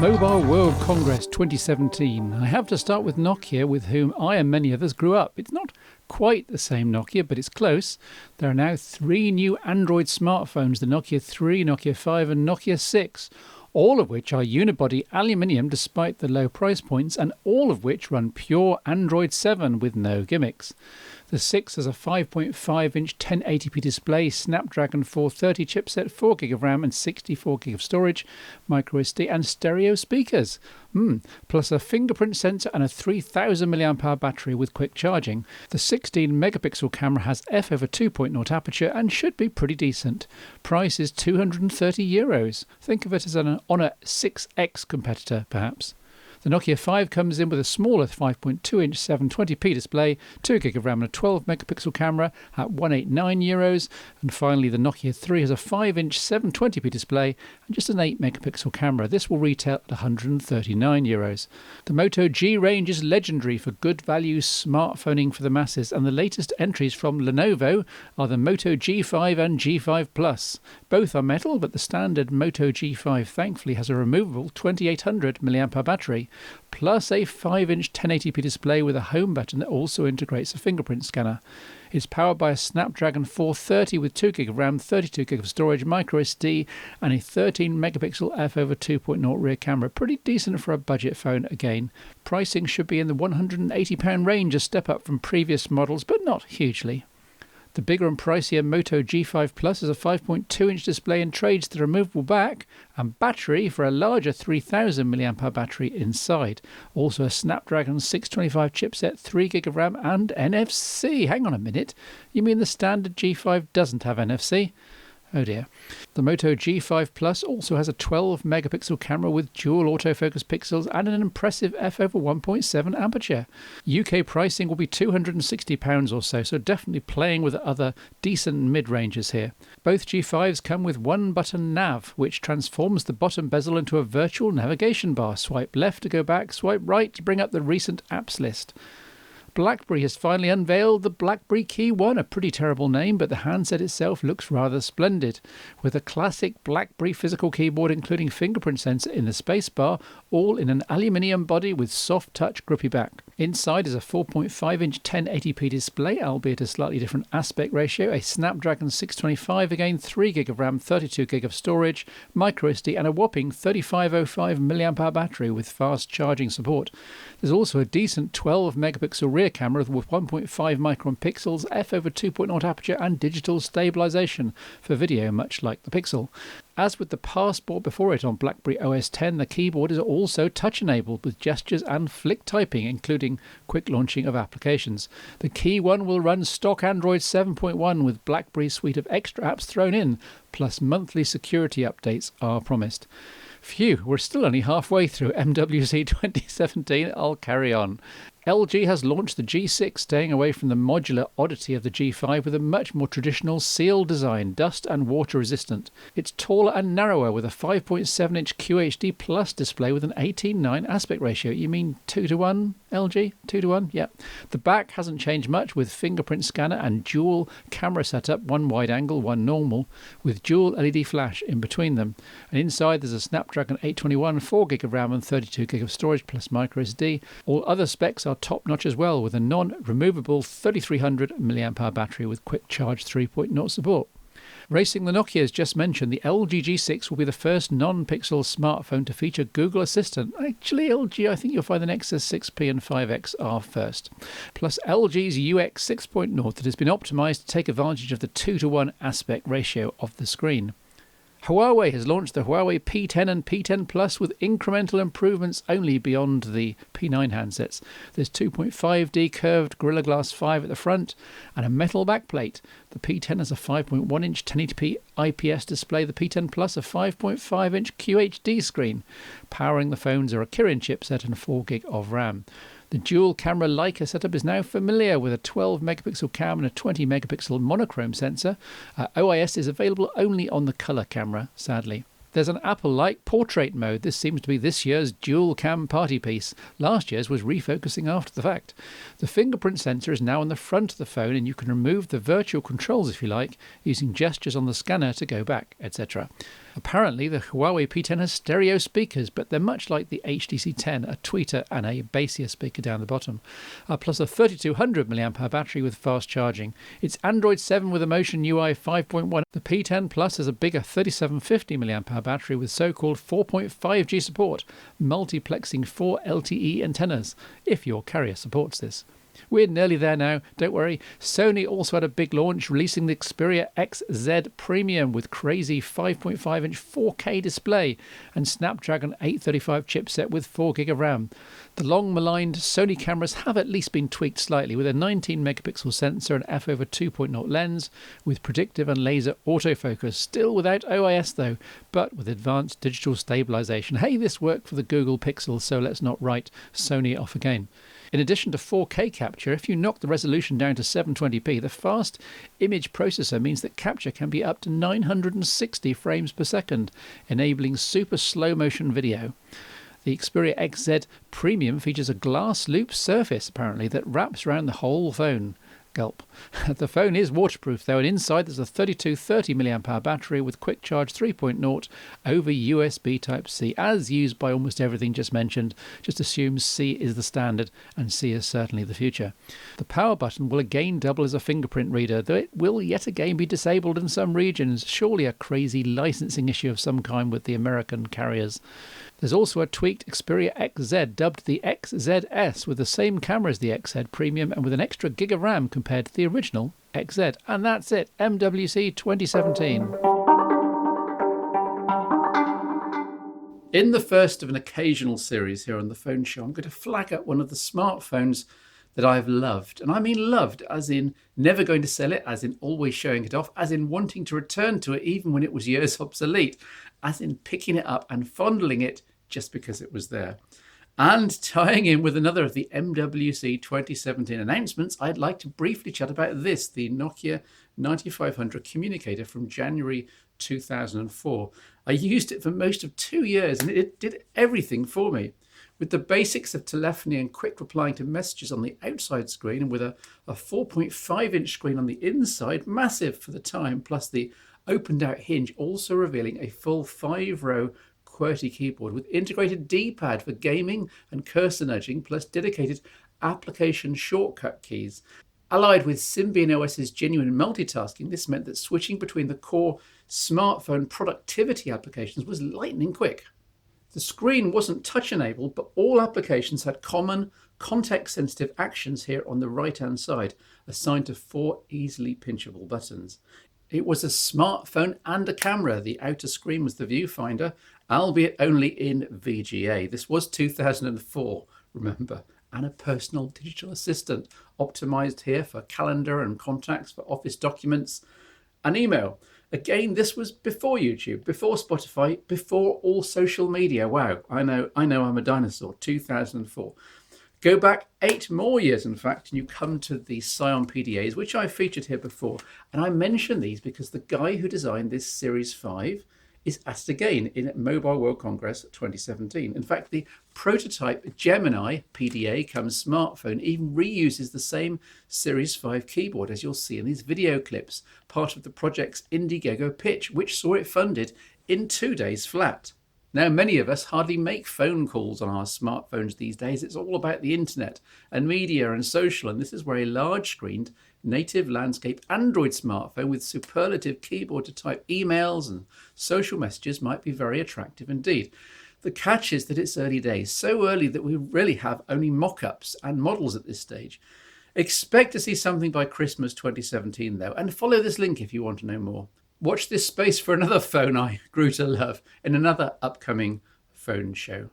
Mobile World Congress 2017. I have to start with Nokia, with whom I and many others grew up. It's not quite the same Nokia, but it's close. There are now 3 new Android smartphones, the Nokia 3, Nokia 5 and Nokia 6, all of which are unibody aluminium despite the low price points, and all of which run pure Android 7 with no gimmicks. The 6 has a 5.5-inch 1080p display, Snapdragon 430 chipset, 4GB of RAM and 64GB of storage, microSD and stereo speakers. Plus a fingerprint sensor and a 3000 mAh battery with quick charging. The 16 megapixel camera has f/2.0 aperture and should be pretty decent. Price is €230. Think of it as an Honor 6X competitor, perhaps. The Nokia 5 comes in with a smaller 5.2-inch 720p display, 2GB of RAM and a 12 megapixel camera at €189. And finally, the Nokia 3 has a 5-inch 720p display and just an 8 megapixel camera. This will retail at €139. The Moto G range is legendary for good value smartphoning for the masses, and the latest entries from Lenovo are the Moto G5 and G5 Plus. Both are metal, but the standard Moto G5 thankfully has a removable 2800 mAh battery, plus a 5-inch 1080p display with a home button that also integrates a fingerprint scanner. It's powered by a Snapdragon 430 with 2GB of RAM, 32GB of storage, microSD and a 13 megapixel f/2.0 rear camera. Pretty decent for a budget phone again. Pricing should be in the £180 range, a step up from previous models, but not hugely. The bigger and pricier Moto G5 Plus has a 5.2-inch display and trades the removable back and battery for a larger 3000 mAh battery inside. Also a Snapdragon 625 chipset, 3GB of RAM and NFC. Hang on a minute, you mean the standard G5 doesn't have NFC? Oh dear. The Moto G5 Plus also has a 12 megapixel camera with dual autofocus pixels and an impressive f/1.7 aperture. UK pricing will be £260 or so definitely playing with other decent mid-ranges here. Both G5s come with one button nav, which transforms the bottom bezel into a virtual navigation bar. Swipe left to go back, swipe right to bring up the recent apps list. BlackBerry has finally unveiled the BlackBerry Key 1, a pretty terrible name, but the handset itself looks rather splendid, with a classic BlackBerry physical keyboard including fingerprint sensor in the spacebar, all in an aluminium body with soft touch grippy back. Inside is a 4.5-inch 1080p display, albeit a slightly different aspect ratio, a Snapdragon 625, again 3GB of RAM, 32GB of storage, microSD and a whopping 3505 mAh battery with fast charging support. There's also a decent 12 megapixel rear camera with 1.5 micron pixels, f/2.0 aperture and digital stabilization for video, much like the Pixel. As with the Passport before it on BlackBerry OS X, the keyboard is also touch-enabled with gestures and flick typing, including quick launching of applications. The Key 1 will run stock Android 7.1 with BlackBerry's suite of extra apps thrown in, plus monthly security updates are promised. Phew, we're still only halfway through MWC 2017. I'll carry on. LG has launched the G6, staying away from the modular oddity of the G5 with a much more traditional sealed design, dust and water resistant. It's taller and narrower with a 5.7-inch QHD Plus display with an 18:9 aspect ratio. You mean 2:1, LG? 2:1? Yeah. The back hasn't changed much with fingerprint scanner and dual camera setup, one wide angle, one normal, with dual LED flash in between them. And inside there's a Snapdragon 821, 4GB of RAM and 32GB of storage plus microSD. All other specs are top-notch as well, with a non-removable 3300 mAh battery with quick charge 3.0 support. Racing the Nokias just mentioned, the LG G6 will be the first non-pixel smartphone to feature Google Assistant. Actually, LG, I think you'll find the Nexus 6P and 5X are first. Plus LG's UX 6.0 that has been optimized to take advantage of the 2:1 aspect ratio of the screen. Huawei has launched the Huawei P10 and P10 Plus with incremental improvements only beyond the P9 handsets. There's 2.5D curved Gorilla Glass 5 at the front and a metal backplate. The P10 has a 5.1-inch 1080p IPS display. The P10 Plus a 5.5-inch QHD screen. Powering the phones are a Kirin chipset and 4GB of RAM. The dual camera Leica setup is now familiar with a 12 megapixel cam and a 20 megapixel monochrome sensor. OIS is available only on the color camera, sadly. There's an Apple-like portrait mode. This seems to be this year's dual cam party piece. Last year's was refocusing after the fact. The fingerprint sensor is now on the front of the phone, and you can remove the virtual controls if you like, using gestures on the scanner to go back, etc. Apparently, the Huawei P10 has stereo speakers, but they're much like the HTC 10, a tweeter and a bassier speaker down the bottom, plus a 3200 mAh battery with fast charging. It's Android 7 with Emotion UI 5.1. The P10 Plus has a bigger 3750 mAh battery with so-called 4.5G support, multiplexing 4 LTE antennas, if your carrier supports this. We're nearly there now, don't worry. Sony also had a big launch, releasing the Xperia XZ Premium with crazy 5.5-inch 4K display and Snapdragon 835 chipset with 4GB of RAM. The long-maligned Sony cameras have at least been tweaked slightly with a 19-megapixel sensor and f/2.0 lens with predictive and laser autofocus. Still without OIS though, but with advanced digital stabilization. Hey, this worked for the Google Pixel, so let's not write Sony off again. In addition to 4K capture, if you knock the resolution down to 720p, the fast image processor means that capture can be up to 960 frames per second, enabling super slow motion video. The Xperia XZ Premium features a glass loop surface, apparently, that wraps around the whole phone. Gulp. The phone is waterproof though, and inside there's a 3230 mAh battery with quick charge 3.0 over USB Type-C, as used by almost everything just mentioned. Just assume C is the standard, and C is certainly the future. The power button will again double as a fingerprint reader, though it will yet again be disabled in some regions. Surely a crazy licensing issue of some kind with the American carriers. There's also a tweaked Xperia XZ dubbed the XZS with the same camera as the XZ Premium and with an extra gig of RAM compared to the original XZ. And that's it, MWC 2017. In the first of an occasional series here on the Phone Show, I'm going to flag up one of the smartphones that I've loved. And I mean loved, as in never going to sell it, as in always showing it off, as in wanting to return to it even when it was years obsolete, as in picking it up and fondling it just because it was there. And tying in with another of the MWC 2017 announcements, I'd like to briefly chat about this, the Nokia 9500 communicator from January 2004. I used it for most of 2 years and it did everything for me. With the basics of telephony and quick replying to messages on the outside screen, and with a 4.5-inch screen on the inside, massive for the time, plus the opened out hinge also revealing a full 5-row QWERTY keyboard with integrated D-pad for gaming and cursor nudging, plus dedicated application shortcut keys. Allied with Symbian OS's genuine multitasking, this meant that switching between the core smartphone productivity applications was lightning quick. The screen wasn't touch enabled, but all applications had common context sensitive actions here on the right hand side, assigned to 4 easily pinchable buttons. It was a smartphone and a camera. The outer screen was the viewfinder, albeit only in VGA. This was 2004, remember, and a personal digital assistant, optimized here for calendar and contacts, for office documents and email. Again, this was before YouTube, before Spotify, before all social media. Wow, I know I'm a dinosaur, 2004. Go back 8 more years, in fact, and you come to the Scion PDAs, which I featured here before. And I mention these because the guy who designed this Series 5 is at it again in Mobile World Congress 2017. In fact, the prototype Gemini PDA cum smartphone even reuses the same Series 5 keyboard, as you'll see in these video clips, part of the project's Indiegogo pitch, which saw it funded in 2 days flat. Now, many of us hardly make phone calls on our smartphones these days. It's all about the internet and media and social, and this is where a large-screened native landscape Android smartphone with superlative keyboard to type emails and social messages might be very attractive indeed. The catch is that it's early days, so early that we really have only mock-ups and models at this stage. Expect to see something by Christmas 2017 though, and follow this link if you want to know more. Watch this space for another phone I grew to love in another upcoming phone show.